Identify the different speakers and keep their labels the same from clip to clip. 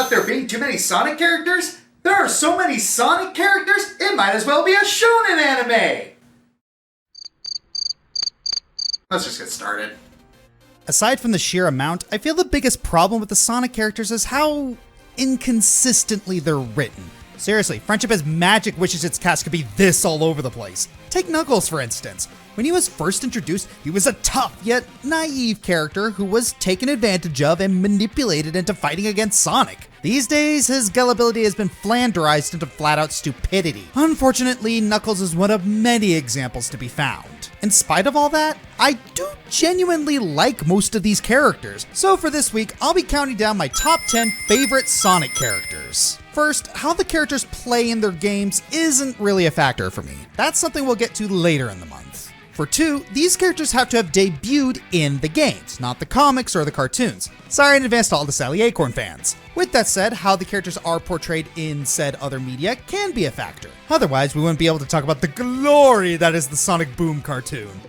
Speaker 1: about there being too many Sonic characters? There are so many Sonic characters, it might as well be a shonen anime! Let's just get started.
Speaker 2: Aside from the sheer amount, I feel the biggest problem with the Sonic characters is how inconsistently they're written. Seriously, Friendship as Magic wishes its cast could be this all over the place. Take Knuckles, for instance. When he was first introduced, he was a tough yet naive character who was taken advantage of and manipulated into fighting against Sonic. These days, his gullibility has been flanderized into flat-out stupidity. Unfortunately, Knuckles is one of many examples to be found. In spite of all that, I do genuinely like most of these characters. So for this week, I'll be counting down my top 10 favorite Sonic characters. First, how the characters play in their games isn't really a factor for me. That's something we'll get to later in the month. For 2, these characters have to have debuted in the games, not the comics or the cartoons. Sorry in advance to all the Sally Acorn fans. With that said, how the characters are portrayed in said other media can be a factor. Otherwise, we wouldn't be able to talk about the glory that is the Sonic Boom cartoon.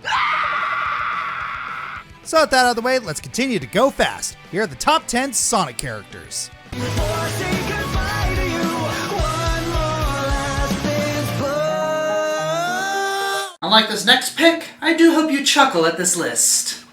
Speaker 2: So with that out of the way, let's continue to go fast. Here are the top 10 Sonic characters.
Speaker 1: Unlike this next pick, I do hope you chuckle at this list.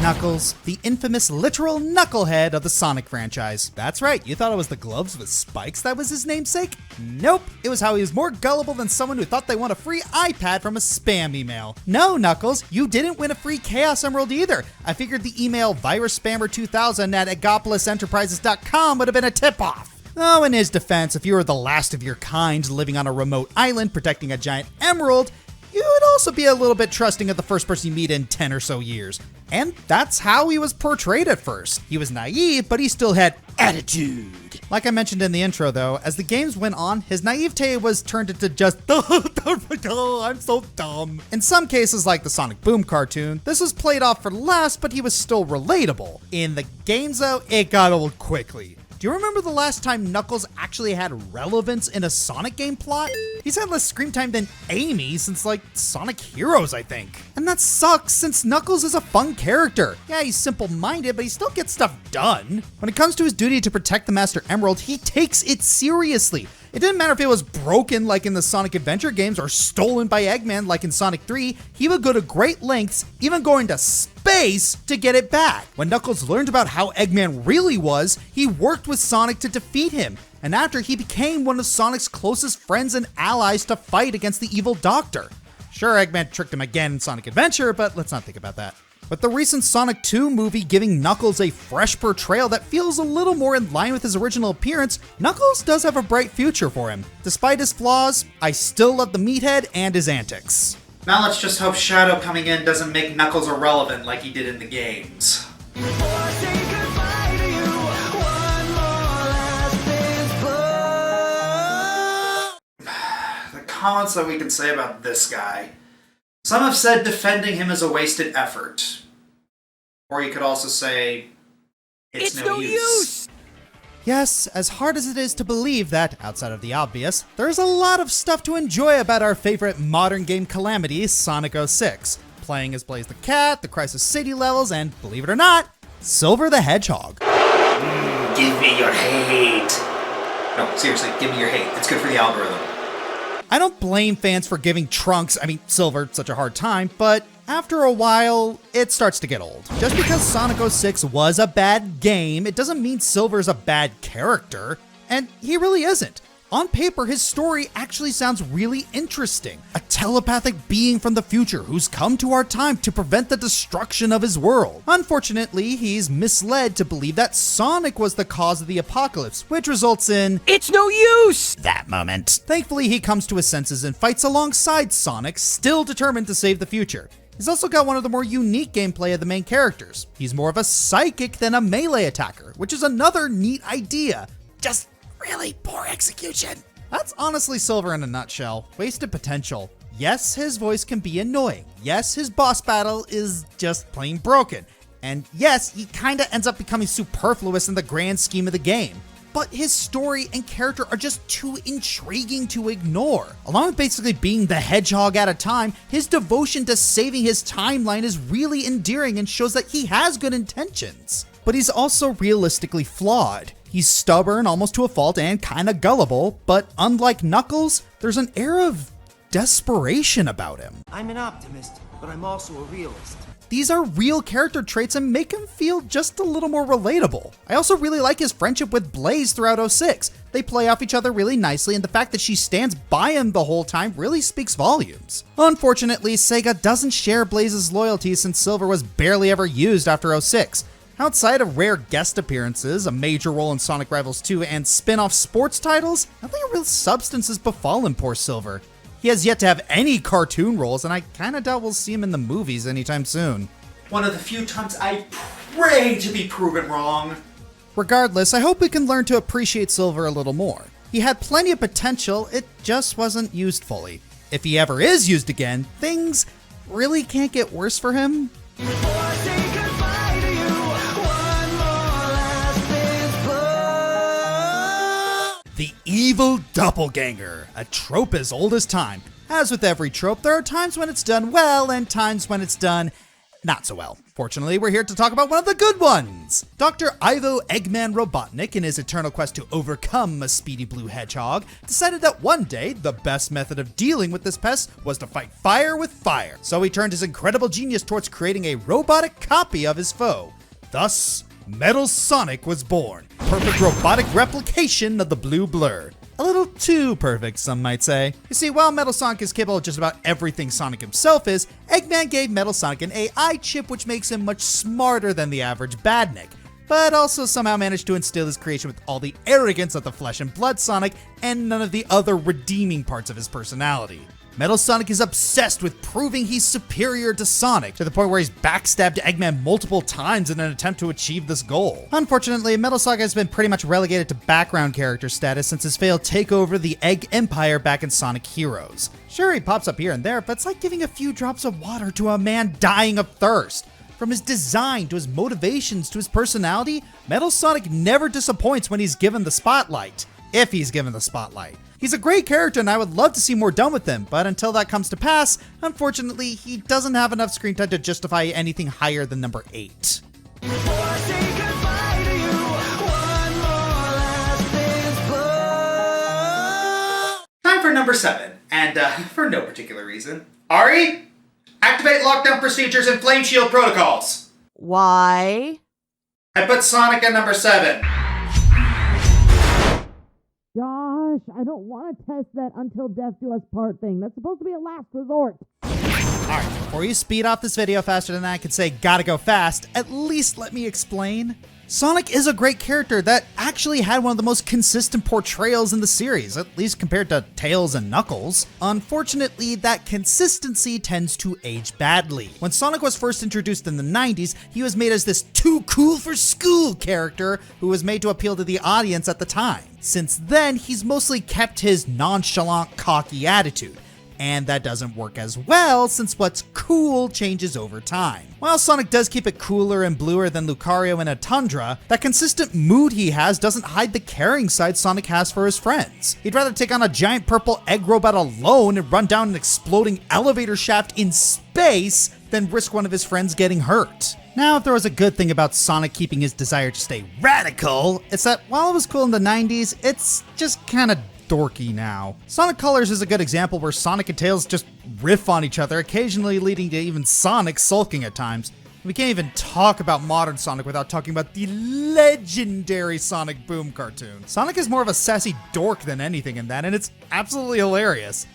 Speaker 2: Knuckles, the infamous literal knucklehead of the Sonic franchise. That's right, you thought it was the gloves with spikes that was his namesake? Nope, it was how he was more gullible than someone who thought they won a free iPad from a spam email. No, Knuckles, you didn't win a free Chaos Emerald either. I figured the email virusspammer2000 at agapolisenterprises.com would have been a tip-off. Oh, in his defense, if you were the last of your kind living on a remote island protecting a giant emerald, you would also be a little bit trusting of the first person you meet in 10 or so years. And that's how he was portrayed at first. He was naive, but he still had attitude. Like I mentioned in the intro though, as the games went on, his naivete was turned into just, I'm so dumb. In some cases, like the Sonic Boom cartoon, this was played off for laughs, but he was still relatable. In the games though, it got old quickly. Do you remember the last time Knuckles actually had relevance in a Sonic game plot? He's had less screen time than Amy since like Sonic Heroes, I think. And that sucks since Knuckles is a fun character. Yeah, he's simple-minded, but he still gets stuff done. When it comes to his duty to protect the Master Emerald, he takes it seriously. It didn't matter if it was broken like in the Sonic Adventure games or stolen by Eggman like in Sonic 3, he would go to great lengths, even going to space, to get it back. When Knuckles learned about how Eggman really was, he worked with Sonic to defeat him, and after he became one of Sonic's closest friends and allies to fight against the evil Doctor. Sure, Eggman tricked him again in Sonic Adventure, but let's not think about that. With the recent Sonic 2 movie giving Knuckles a fresh portrayal that feels a little more in line with his original appearance, Knuckles does have a bright future for him. Despite his flaws, I still love the meathead and his antics.
Speaker 1: Now let's just hope Shadow coming in doesn't make Knuckles irrelevant like he did in the games. The comments that we can say about this guy. Some have said defending him is a wasted effort. Or you could also say, it's no use.
Speaker 2: Yes, as hard as it is to believe that, outside of the obvious, there's a lot of stuff to enjoy about our favorite modern game calamity, Sonic 06. Playing as Blaze the Cat, the Crisis City levels, and, believe it or not, Silver the Hedgehog.
Speaker 1: Give me your hate. No, seriously, give me your hate. It's good for the algorithm.
Speaker 2: I don't blame fans for giving Silver, such a hard time, but after a while, it starts to get old. Just because Sonic 06 was a bad game, it doesn't mean Silver's a bad character, and he really isn't. On paper, his story actually sounds really interesting. A telepathic being from the future who's come to our time to prevent the destruction of his world. Unfortunately, he's misled to believe that Sonic was the cause of the apocalypse, which results in, it's no use! That moment. Thankfully, he comes to his senses and fights alongside Sonic, still determined to save the future. He's also got one of the more unique gameplay of the main characters. He's more of a psychic than a melee attacker, which is another neat idea. Just really poor execution. That's honestly Silver in a nutshell. Wasted potential. Yes, his voice can be annoying. Yes, his boss battle is just plain broken. And yes, he kinda ends up becoming superfluous in the grand scheme of the game. But his story and character are just too intriguing to ignore. Along with basically being the hedgehog at a time, his devotion to saving his timeline is really endearing and shows that he has good intentions. But he's also realistically flawed. He's stubborn almost to a fault and kinda gullible, but unlike Knuckles, there's an air of desperation about him.
Speaker 3: I'm an optimist, but I'm also a realist.
Speaker 2: These are real character traits and make him feel just a little more relatable. I also really like his friendship with Blaze throughout 06. They play off each other really nicely, and the fact that she stands by him the whole time really speaks volumes. Unfortunately, Sega doesn't share Blaze's loyalty since Silver was barely ever used after 06. Outside of rare guest appearances, a major role in Sonic Rivals 2, and spin-off sports titles, nothing of real substance has befallen poor Silver. He has yet to have any cartoon roles, and I kinda doubt we'll see him in the movies anytime soon.
Speaker 1: One of the few times I pray to be proven wrong.
Speaker 2: Regardless, I hope we can learn to appreciate Silver a little more. He had plenty of potential, it just wasn't used fully. If he ever is used again, things really can't get worse for him. The evil doppelganger, a trope as old as time. As with every trope, there are times when it's done well and times when it's done not so well. Fortunately, we're here to talk about one of the good ones. Dr. Ivo Eggman Robotnik, in his eternal quest to overcome a speedy blue hedgehog, decided that one day the best method of dealing with this pest was to fight fire with fire. So he turned his incredible genius towards creating a robotic copy of his foe. Thus, Metal Sonic was born. Perfect robotic replication of the blue blur. A little too perfect, some might say. You see, while Metal Sonic is capable of just about everything Sonic himself is, Eggman gave Metal Sonic an AI chip which makes him much smarter than the average badnik, but also somehow managed to instill his creation with all the arrogance of the flesh and blood Sonic and none of the other redeeming parts of his personality. Metal Sonic is obsessed with proving he's superior to Sonic, to the point where he's backstabbed Eggman multiple times in an attempt to achieve this goal. Unfortunately, Metal Sonic has been pretty much relegated to background character status since his failed takeover of the Egg Empire back in Sonic Heroes. Sure, he pops up here and there, but it's like giving a few drops of water to a man dying of thirst. From his design to his motivations to his personality, Metal Sonic never disappoints when he's given the spotlight. If he's given the spotlight. He's a great character and I would love to see more done with him, but until that comes to pass, unfortunately, he doesn't have enough screen time to justify anything higher than number 8.
Speaker 1: Time for number 7, and for no particular reason. Ari, activate lockdown procedures and flame shield protocols.
Speaker 4: Why?
Speaker 1: I put Sonic at number 7.
Speaker 4: Josh, I don't want to test that until death do us part thing. That's supposed to be a last resort.
Speaker 2: Alright, before you speed off this video faster than I can say gotta go fast, at least let me explain. Sonic is a great character that actually had one of the most consistent portrayals in the series, at least compared to Tails and Knuckles. Unfortunately, that consistency tends to age badly. When Sonic was first introduced in the 90s, he was made as this too cool for school character who was made to appeal to the audience at the time. Since then, he's mostly kept his nonchalant, cocky attitude. And that doesn't work as well since what's cool changes over time. While Sonic does keep it cooler and bluer than Lucario in a Tundra, that consistent mood he has doesn't hide the caring side Sonic has for his friends. He'd rather take on a giant purple egg robot alone and run down an exploding elevator shaft in space than risk one of his friends getting hurt. Now, if there was a good thing about Sonic keeping his desire to stay radical, it's that while it was cool in the 90s, it's just kinda dorky now. Sonic Colors is a good example where Sonic and Tails just riff on each other, occasionally leading to even Sonic sulking at times. We can't even talk about modern Sonic without talking about the legendary Sonic Boom cartoon. Sonic is more of a sassy dork than anything in that, and it's absolutely hilarious.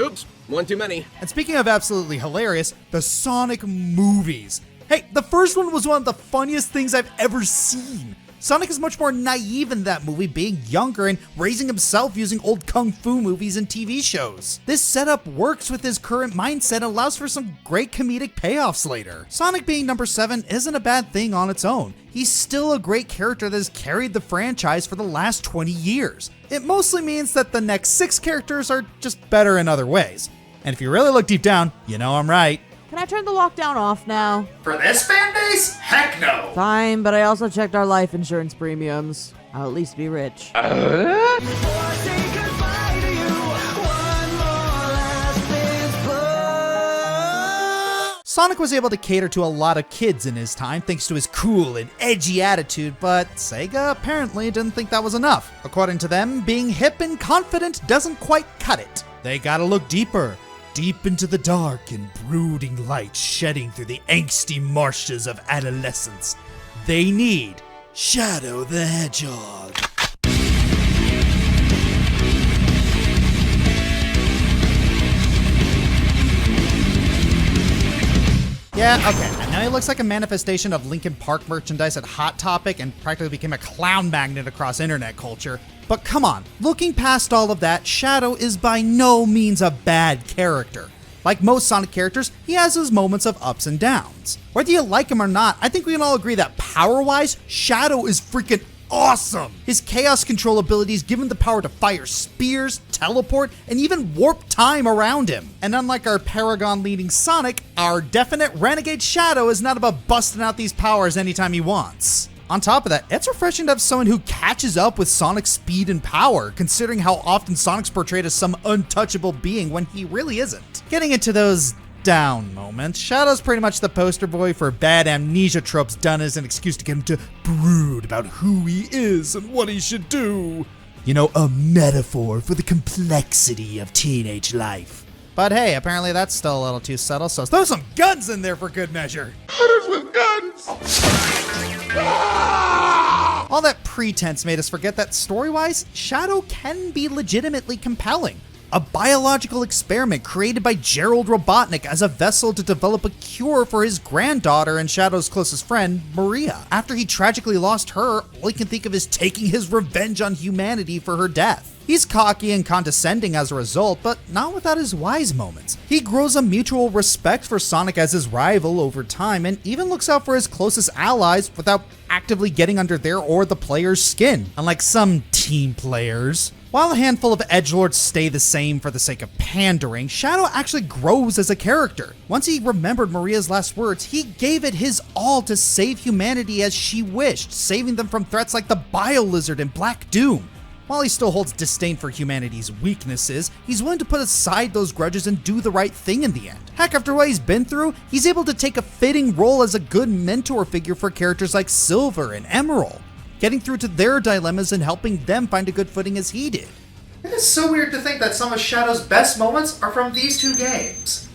Speaker 3: Oops, one too many.
Speaker 2: And speaking of absolutely hilarious, the Sonic movies. Hey, the first one was one of the funniest things I've ever seen. Sonic is much more naive in that movie, being younger and raising himself using old kung fu movies and TV shows. This setup works with his current mindset and allows for some great comedic payoffs later. Sonic being number 7 isn't a bad thing on its own. He's still a great character that has carried the franchise for the last 20 years. It mostly means that the next 6 characters are just better in other ways. And if you really look deep down, you know I'm right.
Speaker 4: Can I turn the lockdown off now?
Speaker 1: For this fan base? Heck no!
Speaker 4: Fine, but I also checked our life insurance premiums. I'll at least be rich.
Speaker 2: Sonic was able to cater to a lot of kids in his time thanks to his cool and edgy attitude, but Sega apparently didn't think that was enough. According to them, being hip and confident doesn't quite cut it. They gotta look deeper, deep into the dark and brooding light shedding through the angsty marshes of adolescence. They need Shadow the Hedgehog. Yeah, okay, I know he looks like a manifestation of Linkin Park merchandise at Hot Topic and practically became a clown magnet across internet culture, but come on, looking past all of that, Shadow is by no means a bad character. Like most Sonic characters, he has his moments of ups and downs. Whether you like him or not, I think we can all agree that power-wise, Shadow is freaking awesome! His chaos control abilities give him the power to fire spears, teleport, and even warp time around him. And unlike our Paragon leading Sonic, our definite Renegade Shadow is not about busting out these powers anytime he wants. On top of that, it's refreshing to have someone who catches up with Sonic's speed and power, considering how often Sonic's portrayed as some untouchable being when he really isn't. Getting into those down moments, Shadow's pretty much the poster boy for bad amnesia tropes done as an excuse to get him to brood about who he is and what he should do. You know, a metaphor for the complexity of teenage life. But hey, apparently that's still a little too subtle, so throw some guns in there for good measure.
Speaker 5: With guns!
Speaker 2: All that pretense made us forget that story-wise, Shadow can be legitimately compelling. A biological experiment created by Gerald Robotnik as a vessel to develop a cure for his granddaughter and Shadow's closest friend, Maria. After he tragically lost her, all he can think of is taking his revenge on humanity for her death. He's cocky and condescending as a result, but not without his wise moments. He grows a mutual respect for Sonic as his rival over time, and even looks out for his closest allies without actively getting under their or the player's skin, unlike some team players. While a handful of edgelords stay the same for the sake of pandering, Shadow actually grows as a character. Once he remembered Maria's last words, he gave it his all to save humanity as she wished, saving them from threats like the Bio Lizard and Black Doom. While he still holds disdain for humanity's weaknesses, he's willing to put aside those grudges and do the right thing in the end. Heck, after what he's been through, he's able to take a fitting role as a good mentor figure for characters like Silver and Emerald, getting through to their dilemmas and helping them find a good footing as he did.
Speaker 1: It is so weird to think that some of Shadow's best moments are from these two games.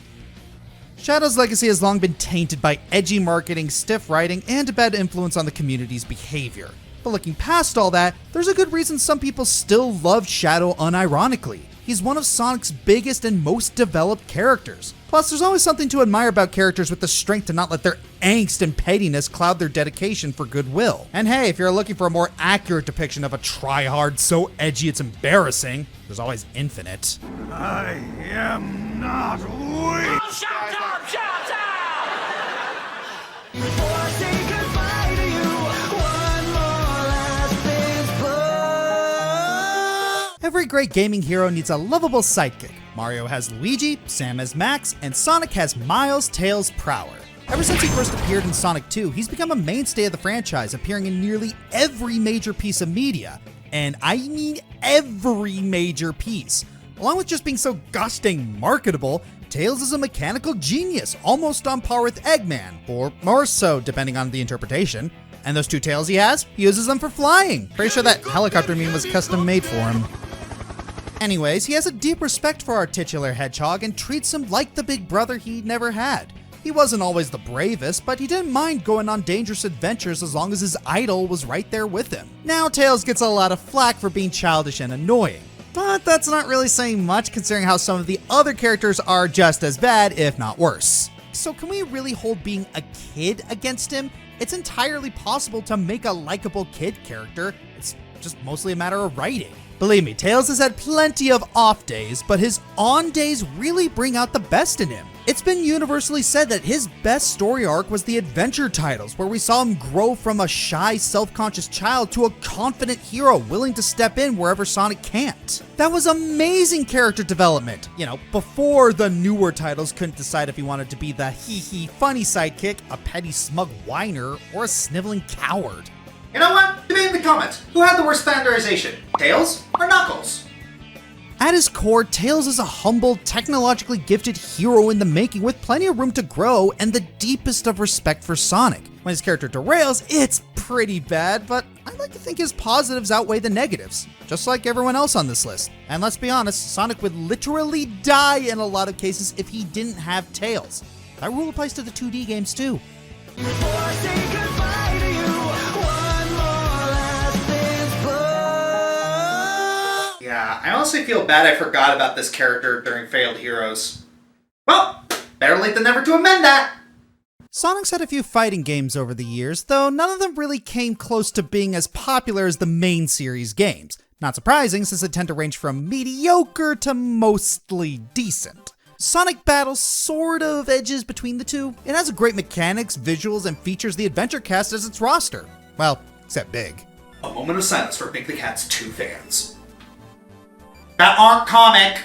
Speaker 2: Shadow's legacy has long been tainted by edgy marketing, stiff writing, and a bad influence on the community's behavior. But looking past all that, there's a good reason some people still love Shadow unironically. He's one of Sonic's biggest and most developed characters. Plus, there's always something to admire about characters with the strength to not let their angst and pettiness cloud their dedication for goodwill. And hey, if you're looking for a more accurate depiction of a tryhard so edgy it's embarrassing, there's always Infinite.
Speaker 5: I am not weak!
Speaker 2: Every great gaming hero needs a lovable sidekick. Mario has Luigi, Sam has Max, and Sonic has Miles, Tails, Prower. Ever since he first appeared in Sonic 2, he's become a mainstay of the franchise, appearing in nearly every major piece of media. And I mean every major piece. Along with just being so gosh dang marketable, Tails is a mechanical genius, almost on par with Eggman, or more so depending on the interpretation. And those two tails he has, he uses them for flying. Pretty sure that helicopter meme was custom made for him. Anyways, he has a deep respect for our titular hedgehog and treats him like the big brother he never had. He wasn't always the bravest, but he didn't mind going on dangerous adventures as long as his idol was right there with him. Now Tails gets a lot of flack for being childish and annoying, but that's not really saying much considering how some of the other characters are just as bad, if not worse. So can we really hold being a kid against him? It's entirely possible to make a likable kid character. It's just mostly a matter of writing. Believe me, Tails has had plenty of off days, but his on days really bring out the best in him. It's been universally said that his best story arc was the adventure titles, where we saw him grow from a shy, self-conscious child to a confident hero willing to step in wherever Sonic can't. That was amazing character development, before the newer titles couldn't decide if he wanted to be the hee-hee funny sidekick, a petty smug whiner, or a sniveling coward.
Speaker 1: You know what? Debate in the comments. Who had the worst standardization? Tails or Knuckles?
Speaker 2: At his core, Tails is a humble, technologically gifted hero in the making with plenty of room to grow and the deepest of respect for Sonic. When his character derails, it's pretty bad, but I like to think his positives outweigh the negatives, just like everyone else on this list. And let's be honest, Sonic would literally die in a lot of cases if he didn't have Tails. That rule applies to the 2D games too.
Speaker 1: Yeah, I honestly feel bad I forgot about this character during Failed Heroes. Well, better late than never to amend that!
Speaker 2: Sonic's had a few fighting games over the years, though none of them really came close to being as popular as the main series games. Not surprising, since they tend to range from mediocre to mostly decent. Sonic Battle sort of edges between the two. It has great mechanics, visuals, and features the Adventure Cast as its roster. Well, except Big.
Speaker 1: A moment of silence for Big the Cat's 2 fans. That aren't comic!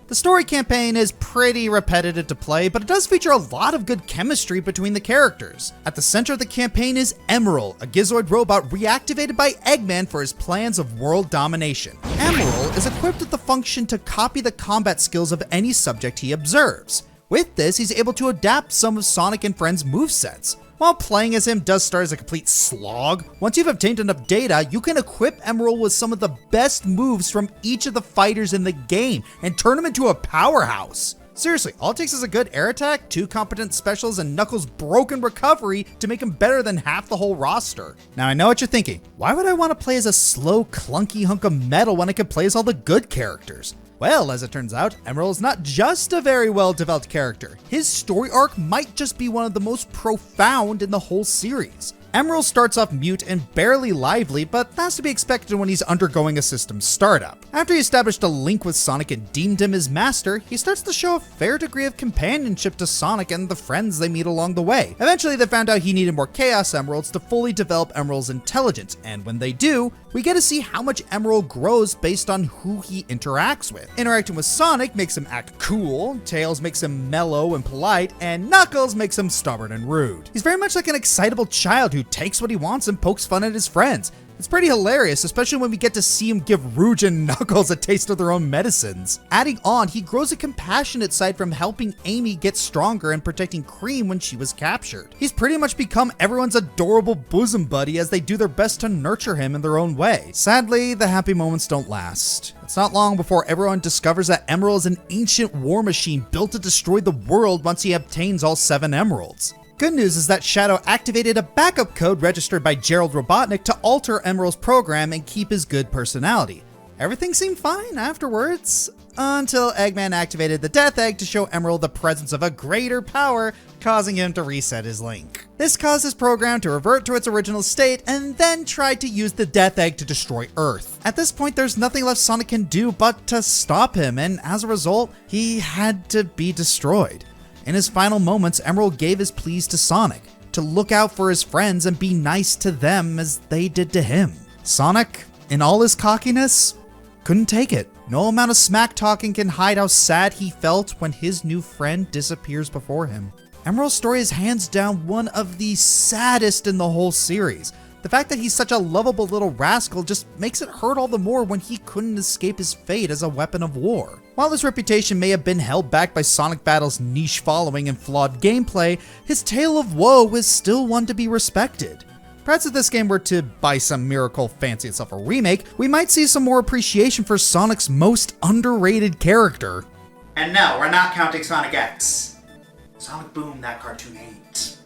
Speaker 2: The story campaign is pretty repetitive to play, but it does feature a lot of good chemistry between the characters. At the center of the campaign is Emerald, a Gizoid robot reactivated by Eggman for his plans of world domination. Emerald is equipped with the function to copy the combat skills of any subject he observes. With this, he's able to adapt some of Sonic and Friends' movesets. While playing as him does start as a complete slog, once you've obtained enough data, you can equip Emerald with some of the best moves from each of the fighters in the game and turn him into a powerhouse. Seriously, all it takes is a good air attack, 2 competent specials, and Knuckles' broken recovery to make him better than half the whole roster. Now I know what you're thinking, why would I want to play as a slow, clunky hunk of metal when I could play as all the good characters? Well, as it turns out, Emerald is not just a very well-developed character. His story arc might just be one of the most profound in the whole series. Emerald starts off mute and barely lively, but that's to be expected when he's undergoing a system startup. After he established a link with Sonic and deemed him his master, he starts to show a fair degree of companionship to Sonic and the friends they meet along the way. Eventually, they found out he needed more Chaos Emeralds to fully develop Emerald's intelligence, and when they do, we get to see how much Emerald grows based on who he interacts with. Interacting with Sonic makes him act cool, Tails makes him mellow and polite, and Knuckles makes him stubborn and rude. He's very much like an excitable child who takes what he wants and pokes fun at his friends. It's pretty hilarious, especially when we get to see him give Rouge and Knuckles a taste of their own medicines. Adding on, he grows a compassionate side from helping Amy get stronger and protecting Cream when she was captured. He's pretty much become everyone's adorable bosom buddy as they do their best to nurture him in their own way. Sadly, the happy moments don't last. It's not long before everyone discovers that Emerald is an ancient war machine built to destroy the world once he obtains all 7 emeralds. Good news is that Shadow activated a backup code registered by Gerald Robotnik to alter Emerald's program and keep his good personality. Everything seemed fine afterwards, until Eggman activated the Death Egg to show Emerald the presence of a greater power, causing him to reset his link. This caused his program to revert to its original state and then tried to use the Death Egg to destroy Earth. At this point, there's nothing left Sonic can do but to stop him, and as a result, he had to be destroyed. In his final moments, Emerald gave his pleas to Sonic, to look out for his friends and be nice to them as they did to him. Sonic, in all his cockiness, couldn't take it. No amount of smack talking can hide how sad he felt when his new friend disappears before him. Emerald's story is hands down one of the saddest in the whole series. The fact that he's such a lovable little rascal just makes it hurt all the more when he couldn't escape his fate as a weapon of war. While his reputation may have been held back by Sonic Battle's niche following and flawed gameplay, his tale of woe is still one to be respected. Perhaps if this game were to, by some miracle, fancy itself a remake, we might see some more appreciation for Sonic's most underrated character.
Speaker 1: And no, we're not counting Sonic X. Sonic Boom, that cartoon ain't.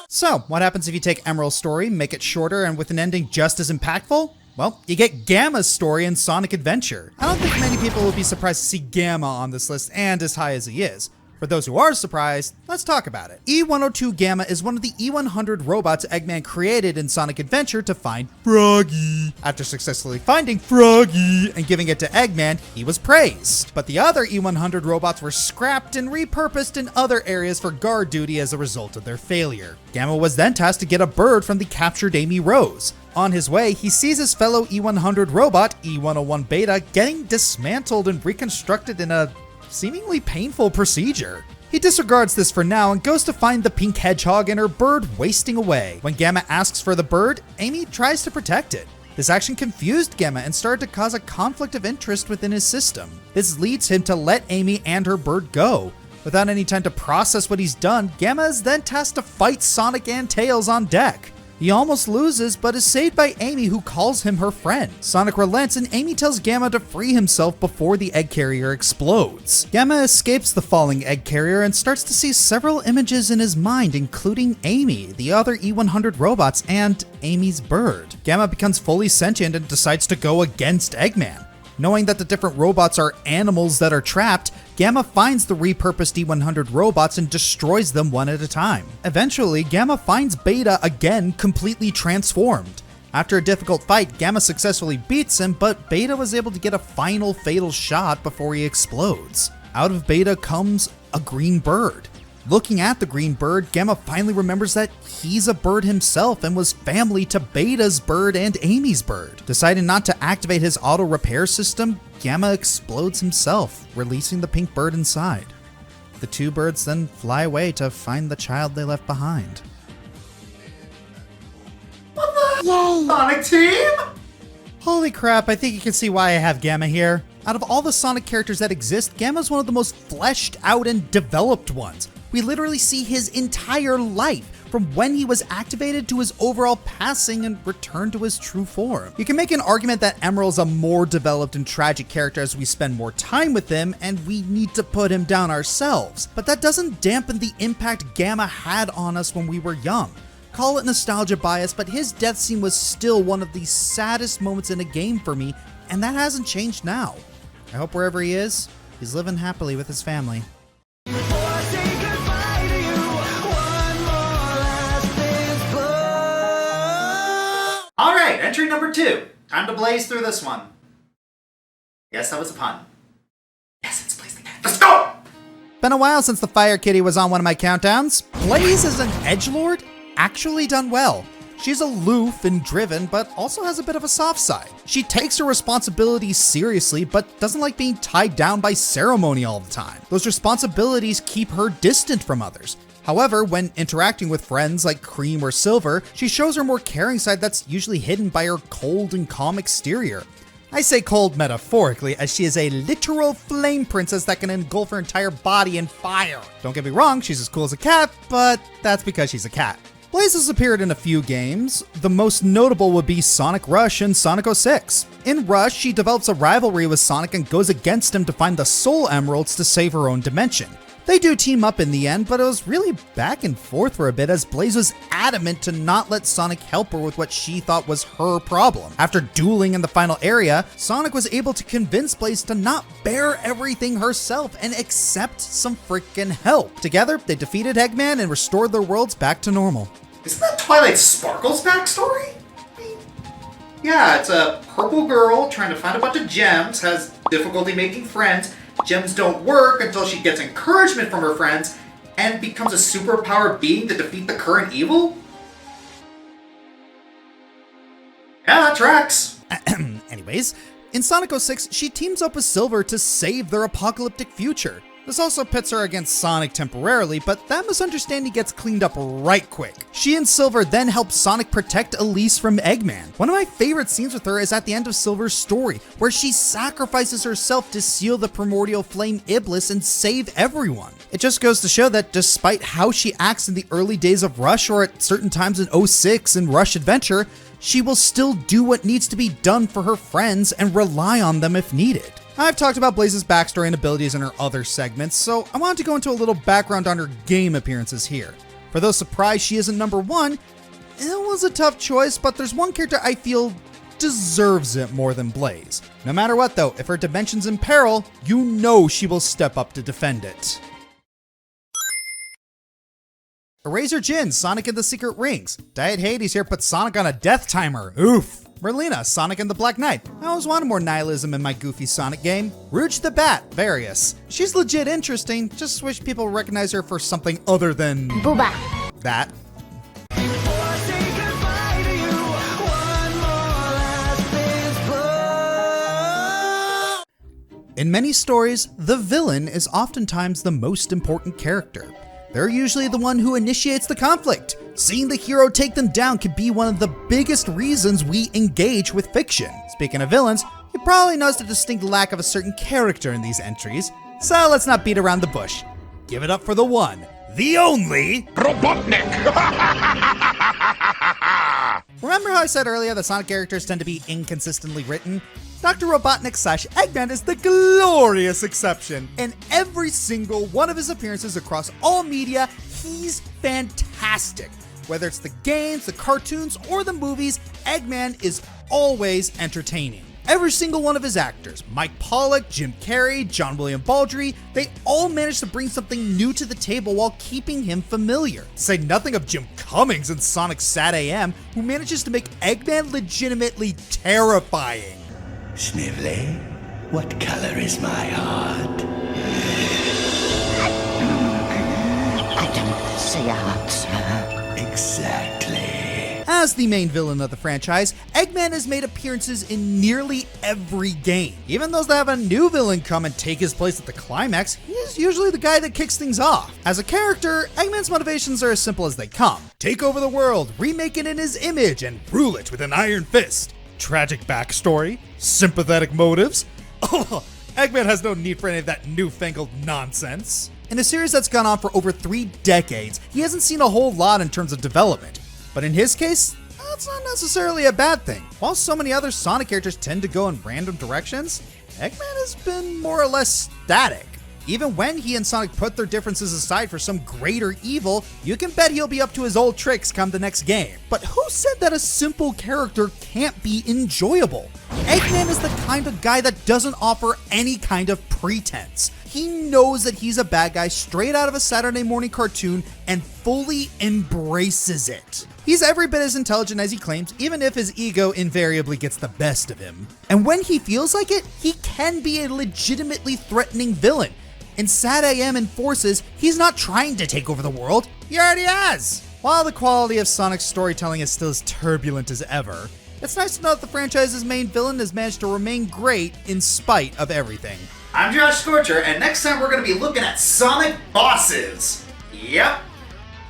Speaker 2: So, what happens if you take Emerald's story, make it shorter, and with an ending just as impactful? Well, you get Gamma's story in Sonic Adventure. I don't think many people will be surprised to see Gamma on this list and as high as he is. For those who are surprised, let's talk about it. E102 Gamma is one of the E100 robots Eggman created in Sonic Adventure to find Froggy. After successfully finding Froggy and giving it to Eggman, he was praised. But the other E100 robots were scrapped and repurposed in other areas for guard duty as a result of their failure. Gamma was then tasked to get a bird from the captured Amy Rose. On his way, he sees his fellow E100 robot, E101 Beta, getting dismantled and reconstructed in a seemingly painful procedure. He disregards this for now and goes to find the pink hedgehog and her bird wasting away. When Gamma asks for the bird, Amy tries to protect it. This action confused Gamma and started to cause a conflict of interest within his system. This leads him to let Amy and her bird go. Without any time to process what he's done, Gamma is then tasked to fight Sonic and Tails on deck. He almost loses, but is saved by Amy, who calls him her friend. Sonic relents and Amy tells Gamma to free himself before the egg carrier explodes. Gamma escapes the falling egg carrier and starts to see several images in his mind, including Amy, the other E100 robots, and Amy's bird. Gamma becomes fully sentient and decides to go against Eggman. Knowing that the different robots are animals that are trapped, Gamma finds the repurposed E100 robots and destroys them one at a time. Eventually, Gamma finds Beta again completely transformed. After a difficult fight, Gamma successfully beats him, but Beta was able to get a final fatal shot before he explodes. Out of Beta comes a green bird. Looking at the green bird, Gamma finally remembers that he's a bird himself and was family to Beta's bird and Amy's bird. Deciding not to activate his auto repair system, Gamma explodes himself, releasing the pink bird inside. The two birds then fly away to find the child they left behind.
Speaker 4: Yay!
Speaker 1: Sonic Team?
Speaker 2: Holy crap, I think you can see why I have Gamma here. Out of all the Sonic characters that exist, Gamma's one of the most fleshed out and developed ones. We literally see his entire life, from when he was activated to his overall passing and return to his true form. You can make an argument that Emerald's a more developed and tragic character as we spend more time with him and we need to put him down ourselves, but that doesn't dampen the impact Gamma had on us when we were young. Call it nostalgia bias, but his death scene was still one of the saddest moments in a game for me, and that hasn't changed now. I hope wherever he is, he's living happily with his family.
Speaker 1: All right, entry number 2. Time to blaze through this one. Yes, that was a pun. Yes, it's Blaze the Cat. Let's go!
Speaker 2: Been a while since the Fire Kitty was on one of my countdowns. Blaze as an edgelord? Actually done well. She's aloof and driven, but also has a bit of a soft side. She takes her responsibilities seriously, but doesn't like being tied down by ceremony all the time. Those responsibilities keep her distant from others. However, when interacting with friends like Cream or Silver, she shows her more caring side that's usually hidden by her cold and calm exterior. I say cold metaphorically, as she is a literal flame princess that can engulf her entire body in fire. Don't get me wrong, she's as cool as a cat, but that's because she's a cat. Blaze has appeared in a few games. The most notable would be Sonic Rush and Sonic 06. In Rush, she develops a rivalry with Sonic and goes against him to find the Soul Emeralds to save her own dimension. They do team up in the end, but it was really back and forth for a bit as Blaze was adamant to not let Sonic help her with what she thought was her problem. After dueling in the final area, Sonic was able to convince Blaze to not bear everything herself and accept some freaking help. Together, they defeated Eggman and restored their worlds back to normal.
Speaker 1: Isn't that Twilight Sparkle's backstory? Yeah, it's a purple girl trying to find a bunch of gems, has difficulty making friends. Gems don't work until she gets encouragement from her friends and becomes a superpowered being to defeat the current evil? Yeah, that tracks.
Speaker 2: Anyways, in Sonic 06, she teams up with Silver to save their apocalyptic future. This also pits her against Sonic temporarily, but that misunderstanding gets cleaned up right quick. She and Silver then help Sonic protect Elise from Eggman. One of my favorite scenes with her is at the end of Silver's story, where she sacrifices herself to seal the primordial flame Iblis and save everyone. It just goes to show that despite how she acts in the early days of Rush or at certain times in 06 and Rush Adventure, she will still do what needs to be done for her friends and rely on them if needed. I've talked about Blaze's backstory and abilities in her other segments, so I wanted to go into a little background on her game appearances here. For those surprised she isn't number 1, it was a tough choice, but there's one character I feel deserves it more than Blaze. No matter what though, if her dimension's in peril, you know she will step up to defend it. Eraser Jin, Sonic and the Secret Rings. Diet Hades here puts Sonic on a death timer. Oof. Merlina, Sonic and the Black Knight. I always wanted more nihilism in my goofy Sonic game. Rouge the Bat, Various. She's legit interesting, just wish people recognize her for something other than...
Speaker 4: Booba.
Speaker 2: that. In many stories, the villain is oftentimes the most important character. They're usually the one who initiates the conflict. Seeing the hero take them down can be one of the biggest reasons we engage with fiction. Speaking of villains, you probably noticed a distinct lack of a certain character in these entries, so let's not beat around the bush. Give it up for the one, the only...
Speaker 5: Robotnik!
Speaker 2: Remember how I said earlier that Sonic characters tend to be inconsistently written? Dr. Robotnik / Eggman is the glorious exception. In every single one of his appearances across all media, he's fantastic. Whether it's the games, the cartoons, or the movies, Eggman is always entertaining. Every single one of his actors, Mike Pollock, Jim Carrey, John William Baldry, they all managed to bring something new to the table while keeping him familiar. To say nothing of Jim Cummings in Sonic Sat AM, who manages to make Eggman legitimately terrifying.
Speaker 6: Snively, what color is my heart?
Speaker 7: I don't see a heart, sir.
Speaker 6: Exactly.
Speaker 2: As the main villain of the franchise, Eggman has made appearances in nearly every game. Even those that have a new villain come and take his place at the climax, he is usually the guy that kicks things off. As a character, Eggman's motivations are as simple as they come. Take over the world, remake it in his image, and rule it with an iron fist. Tragic backstory, sympathetic motives. Oh, Eggman has no need for any of that newfangled nonsense. In a series that's gone on for over 3 decades, he hasn't seen a whole lot in terms of development. But in his case, that's not necessarily a bad thing. While so many other Sonic characters tend to go in random directions, Eggman has been more or less static. Even when he and Sonic put their differences aside for some greater evil, you can bet he'll be up to his old tricks come the next game. But who said that a simple character can't be enjoyable? Eggman is the kind of guy that doesn't offer any kind of pretense. He knows that he's a bad guy straight out of a Saturday morning cartoon and fully embraces it. He's every bit as intelligent as he claims, even if his ego invariably gets the best of him. And when he feels like it, he can be a legitimately threatening villain. In Sat AM and Forces, he's not trying to take over the world, he already has. While the quality of Sonic's storytelling is still as turbulent as ever, it's nice to know that the franchise's main villain has managed to remain great in spite of everything.
Speaker 1: I'm Josh Scorcher, and next time we're going to be looking at Sonic bosses. Yep.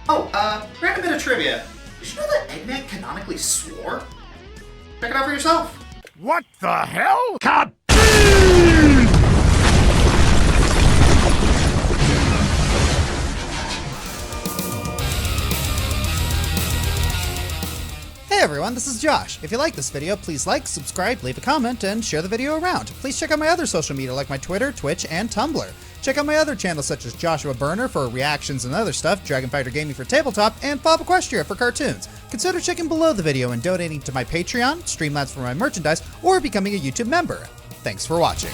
Speaker 1: Oh, random bit of trivia. Did you know that Eggman canonically swore? Check it out for yourself.
Speaker 5: What the hell?
Speaker 2: Hey everyone, this is Josh. If you like this video, please like, subscribe, leave a comment, and share the video around. Please check out my other social media like my Twitter, Twitch, and Tumblr. Check out my other channels such as Joshua Burner for reactions and other stuff, Dragon Fighter Gaming for tabletop, and Bob Equestria for cartoons. Consider checking below the video and donating to my Patreon, Streamlabs for my merchandise, or becoming a YouTube member. Thanks for watching.